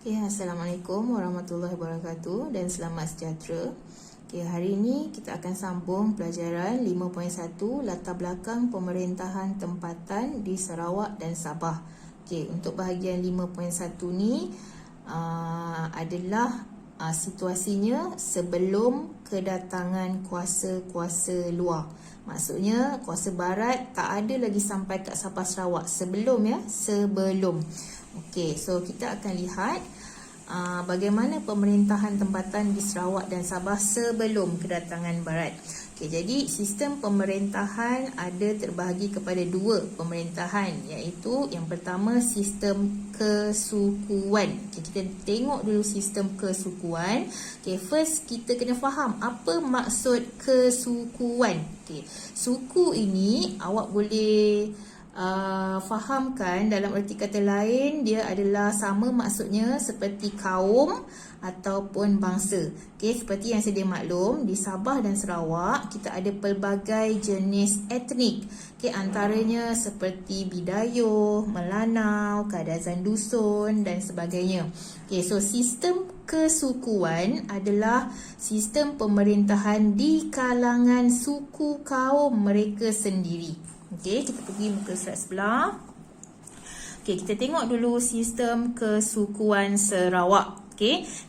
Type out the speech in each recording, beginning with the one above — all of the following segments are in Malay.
Assalamualaikum warahmatullahi wabarakatuh dan selamat sejahtera. Hari ini kita akan sambung pelajaran 5.1 latar belakang pemerintahan tempatan di Sarawak dan Sabah. Untuk bahagian 5.1 ni adalah situasinya sebelum kedatangan kuasa-kuasa luar. Maksudnya kuasa barat tak ada lagi sampai kat Sabah Sarawak sebelum. So kita akan lihat bagaimana pemerintahan tempatan di Sarawak dan Sabah sebelum kedatangan barat. Jadi sistem pemerintahan ada terbahagi kepada dua pemerintahan, iaitu yang pertama sistem kesukuan. Kita tengok dulu sistem kesukuan. First kita kena faham apa maksud kesukuan. Suku ini awak boleh fahamkan dalam erti kata lain, dia adalah sama maksudnya seperti kaum ataupun bangsa. Seperti yang sedia maklum, di Sabah dan Sarawak kita ada pelbagai jenis etnik. Antaranya seperti Bidayuh, Melanau, Kadazan Dusun dan sebagainya. So sistem kesukuan adalah sistem pemerintahan di kalangan suku kaum mereka sendiri. Kita pergi muka surat sebelah. Kita tengok dulu sistem kesukuan Sarawak.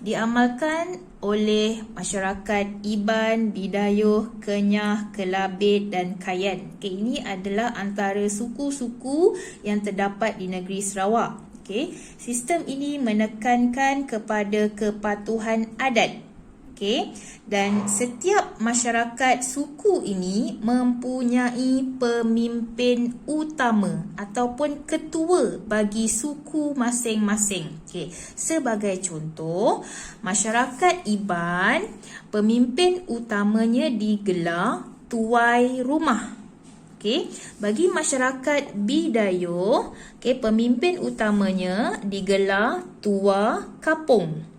Diamalkan oleh masyarakat Iban, Bidayuh, Kenyah, Kelabit dan Kayan. Ini adalah antara suku-suku yang terdapat di negeri Sarawak. Sistem ini menekankan kepada kepatuhan adat. Dan setiap masyarakat suku ini mempunyai pemimpin utama ataupun ketua bagi suku masing-masing. Sebagai contoh, masyarakat Iban, pemimpin utamanya digelar tuai rumah. Bagi masyarakat Bidayuh, pemimpin utamanya digelar tua kapung.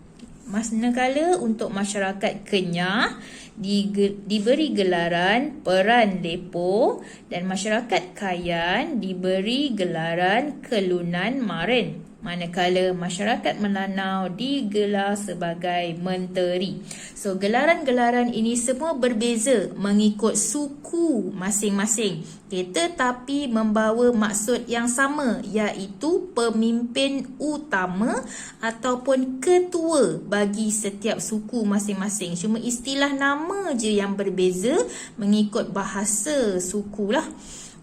Manakala untuk masyarakat Kenyah diberi gelaran Peran Lepo dan masyarakat Kayan diberi gelaran Kelunan Maren. Manakala masyarakat Melanau digelar sebagai menteri. So gelaran-gelaran ini semua berbeza mengikut suku masing-masing. Tetapi membawa maksud yang sama, iaitu pemimpin utama ataupun ketua bagi setiap suku masing-masing. Cuma istilah nama je yang berbeza mengikut bahasa suku lah.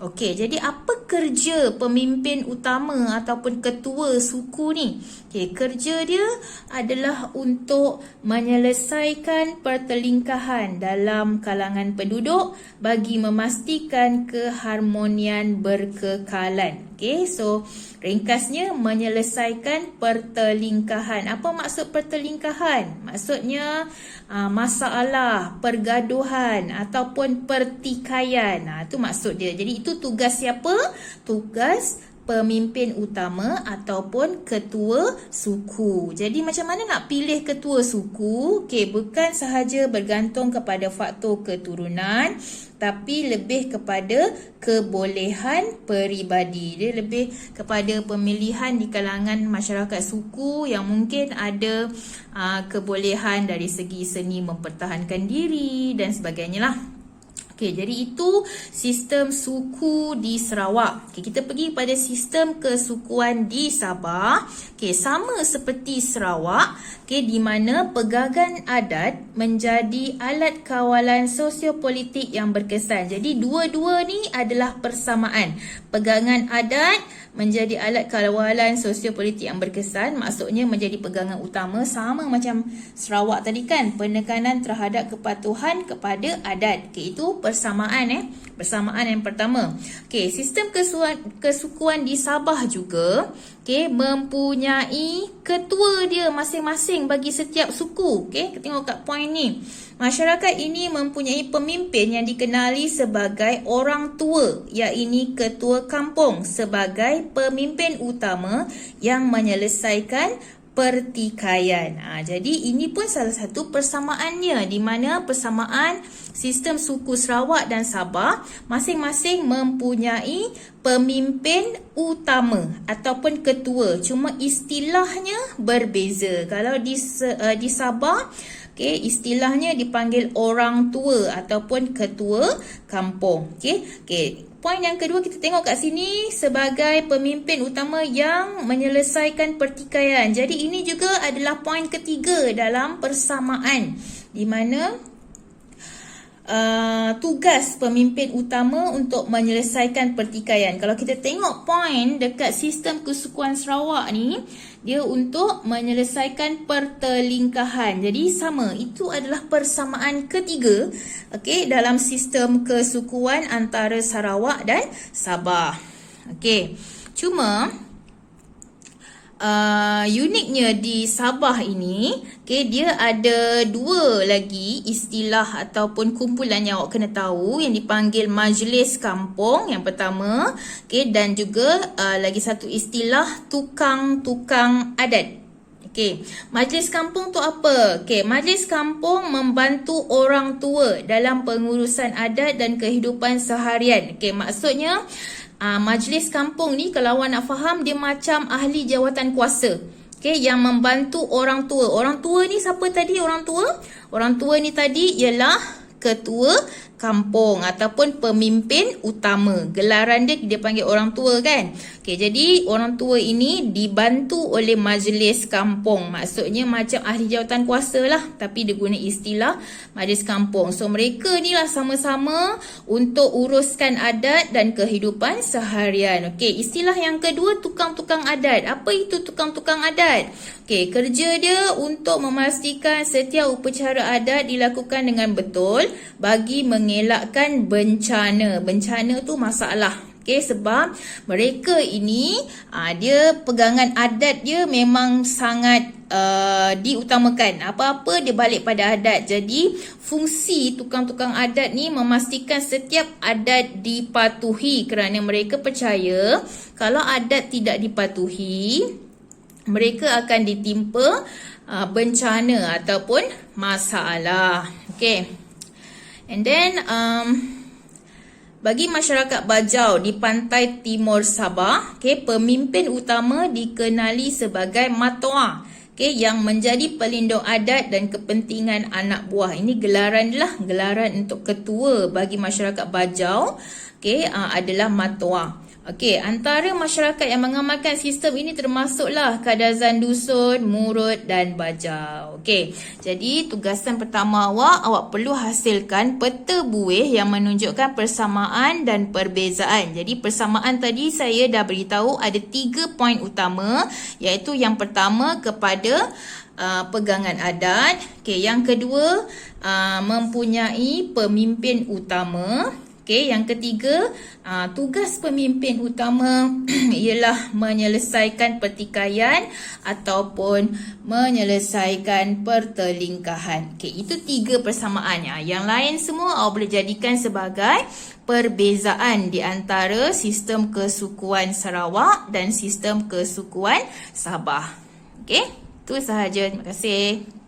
Jadi apa kerja pemimpin utama ataupun ketua suku ni? Kerja dia adalah untuk menyelesaikan pertelingkahan dalam kalangan penduduk bagi memastikan keharmonian berkekalan. So ringkasnya menyelesaikan pertelingkahan. Apa maksud pertelingkahan? Maksudnya masalah, pergaduhan ataupun pertikaian. Itu maksud dia. Jadi itu tugas siapa? Tugas pemimpin utama ataupun ketua suku. Jadi macam mana nak pilih ketua suku? Bukan sahaja bergantung kepada faktor keturunan, tapi lebih kepada kebolehan peribadi. Dia lebih kepada pemilihan di kalangan masyarakat suku yang mungkin ada kebolehan dari segi seni mempertahankan diri dan sebagainya lah. Jadi itu sistem suku di Sarawak. Kita pergi pada sistem kesukuan di Sabah. Sama seperti Sarawak, di mana pegangan adat menjadi alat kawalan sosiopolitik yang berkesan. Jadi dua-dua ni adalah persamaan. Pegangan adat menjadi alat kawalan sosiopolitik yang berkesan, maksudnya menjadi pegangan utama, sama macam Sarawak tadi kan, penekanan terhadap kepatuhan kepada adat. Itu persamaan persamaan yang pertama. Sistem kesukuan di Sabah juga mempunyai ketua dia masing-masing bagi setiap suku. Kita tengok kat poin ni. Masyarakat ini mempunyai pemimpin yang dikenali sebagai orang tua, iaitu ketua kampung, sebagai pemimpin utama yang menyelesaikan pertikaian. Jadi ini pun salah satu persamaannya, di mana persamaan sistem suku Sarawak dan Sabah masing-masing mempunyai pemimpin utama ataupun ketua. Cuma istilahnya berbeza. Kalau di Sabah, istilahnya dipanggil orang tua ataupun ketua kampung. Poin yang kedua kita tengok kat sini sebagai pemimpin utama yang menyelesaikan pertikaian. Jadi ini juga adalah poin ketiga dalam persamaan, di mana tugas pemimpin utama untuk menyelesaikan pertikaian. Kalau kita tengok poin dekat sistem kesukuan Sarawak ni, dia untuk menyelesaikan pertelingkahan. Jadi sama, itu adalah persamaan ketiga dalam sistem kesukuan antara Sarawak dan Sabah. Cuma uniknya di Sabah ini, dia ada dua lagi istilah ataupun kumpulan yang awak kena tahu, yang dipanggil Majlis Kampung yang pertama, dan juga lagi satu istilah tukang-tukang adat. Majlis kampung tu apa? Majlis kampung membantu orang tua dalam pengurusan adat dan kehidupan seharian. Maksudnya majlis kampung ni, kalau awak nak faham, dia macam ahli jawatan kuasa, yang membantu orang tua. Orang tua ni siapa tadi orang tua? Orang tua ni tadi ialah ketua kampung ataupun pemimpin utama. Gelaran dia panggil orang tua kan. Jadi orang tua ini dibantu oleh majlis kampung. Maksudnya macam ahli jawatan kuasa lah, tapi dia guna istilah majlis kampung. So mereka ni lah sama-sama untuk uruskan adat dan kehidupan seharian. Istilah yang kedua, tukang-tukang adat. Apa itu tukang-tukang adat? Kerja dia untuk memastikan setiap upacara adat dilakukan dengan betul bagi mengelakkan bencana. Bencana tu masalah. Sebab mereka ini dia pegangan adat dia memang sangat diutamakan. Apa-apa dia balik pada adat. Jadi fungsi tukang-tukang adat ni memastikan setiap adat dipatuhi, kerana mereka percaya kalau adat tidak dipatuhi, mereka akan ditimpa bencana ataupun masalah. And then bagi masyarakat Bajau di pantai timur Sabah, pemimpin utama dikenali sebagai Matua, yang menjadi pelindung adat dan kepentingan anak buah. Ini gelaran untuk ketua bagi masyarakat Bajau, adalah Matua. Antara masyarakat yang mengamalkan sistem ini termasuklah Kadazan Dusun, Murut dan Bajau. Jadi tugasan pertama awak perlu hasilkan peta buih yang menunjukkan persamaan dan perbezaan. Jadi persamaan tadi saya dah beritahu ada 3 poin utama, iaitu yang pertama kepada pegangan adat, yang kedua mempunyai pemimpin utama. Yang ketiga, tugas pemimpin utama ialah menyelesaikan pertikaian ataupun menyelesaikan pertelingkahan. Itu 3 persamaan. Yang lain semua awak boleh jadikan sebagai perbezaan di antara sistem kesukuan Sarawak dan sistem kesukuan Sabah. Itu sahaja. Terima kasih.